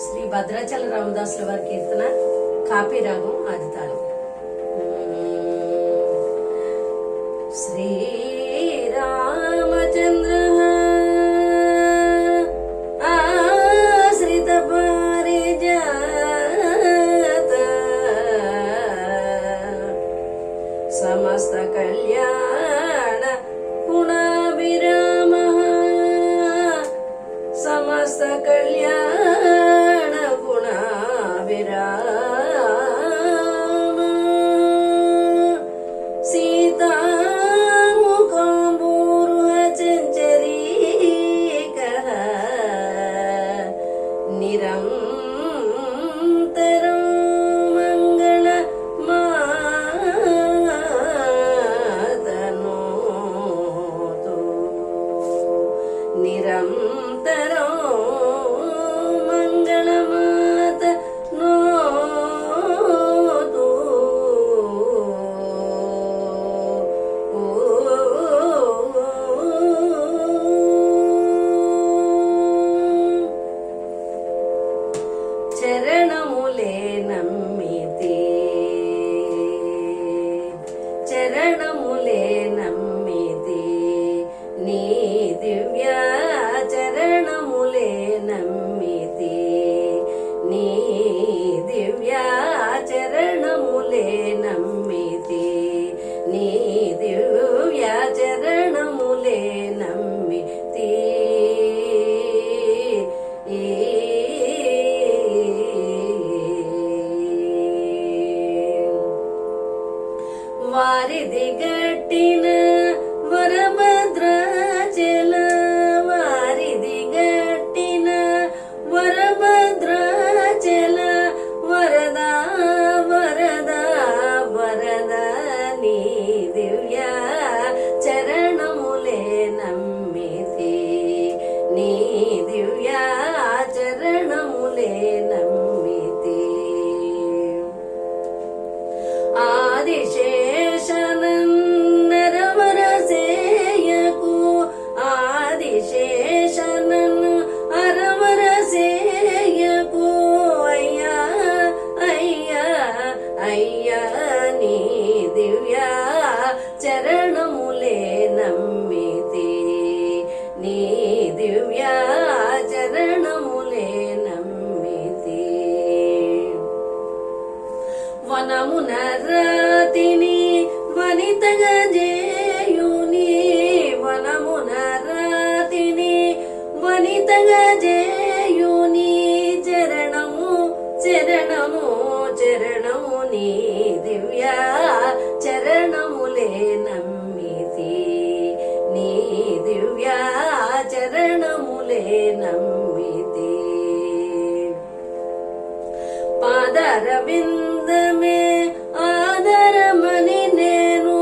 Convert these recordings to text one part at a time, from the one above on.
శ్రీ భద్రాచల రామదాసుల వారి కీర్తన కాపీ రాగం ఆదితాళం. శ్రీరామచంద్ర ఆశ్రిత పారిజాత సమస్త కళ్యాణ గుణాభిరామ సమస్త కళ్యాణ గుణాభిరామ సీతాముఖంబూర్వ చంచరీక నిరంతరం మంగళ మాతనోతు నిరంతరం మంగళమాత నోతు చరణములే నమ్మితే చరణములే నమ్మితే నీ దివ్య చరణములే నమ్మితే నీ దివ్య చరణములే నమ్మితే నీ దివ్య చరణములే నమ్మితే వారిది గట్టిన వరభద్రాచల వారిది గట్టిన వరభద్రాచల వరదా వరదా వరద నీ దివ్య చరణములే నమ్మితే నీ దివ్య చరణములే నమ్మితే ఆదిశేషనరవరసేయకు ఆదిశేషనన్ అరవరసేయకు అయ్యా అయ్యా అయ్యా నీ దివ్య చరణములే నమ్మితే నీ దివ్య చరణములే నమ్మితే వనమున రాతిని వనితగా జేయుని వనమున రాతిని వనితగా జేయుని చరణము చరణము చరణము నీ దివ్య చరణములే నమ్మితే నీ దివ్య చరణములే నమ్మితే పాదరవిందమే ఆదరమని నేను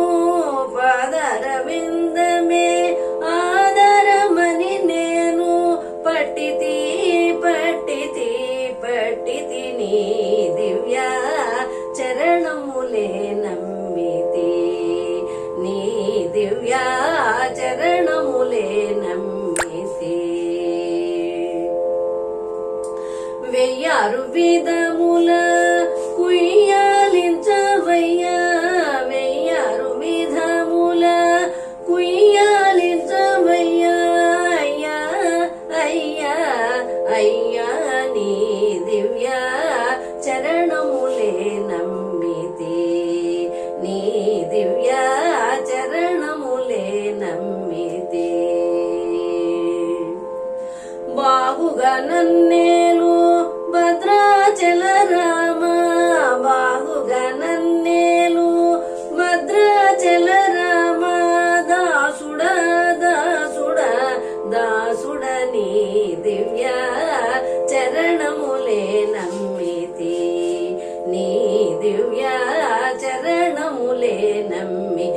పాదరవిందమే ఆదరమని నేను పట్టితి పట్టితి పట్టితి నీ దివ్య చరణములే నమ్మితే నీ దివ్య చరణములే నమ్మితే వెయ్యారు విధముల కుయ్యాలించవయ్యా వెయ్యారు విధముల కుయ్యాలించవయ్యా అయ్యా అయ్యా అయ్యా నీ దివ్య చరణములే నమ్మితే నీ దివ్య చరణములే నమ్మితే బాగుగా నన్నేలు భద్రాచల రామ బాగుగా నన్నేలు భద్రాచల రామ దాసుడ దాసుడ దాసుడ నీ దివ్య చరణములే నమ్మితే నీ దివ్య చరణములే నమ్మి